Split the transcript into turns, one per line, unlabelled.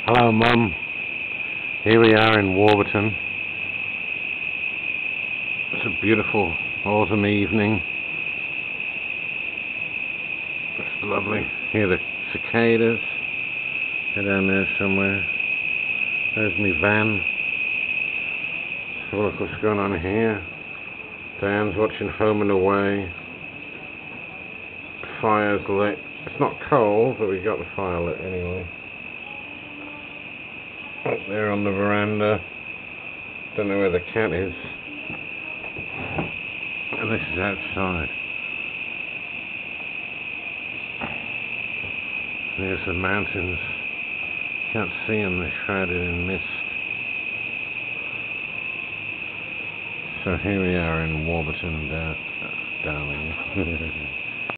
Hello, Mum. Here we are in Warburton. It's a beautiful autumn evening. It's lovely. Hear the cicadas. They're down there somewhere. There's my van. Have a look what's going on here. Dan's watching Home and Away. Fire's lit. It's not cold, but we got the fire lit anyway. Up there on the veranda. Don't know where the cat is. And this is outside. There's the mountains. Can't see them, they're shrouded in mist. So here we are in Warburton, darling.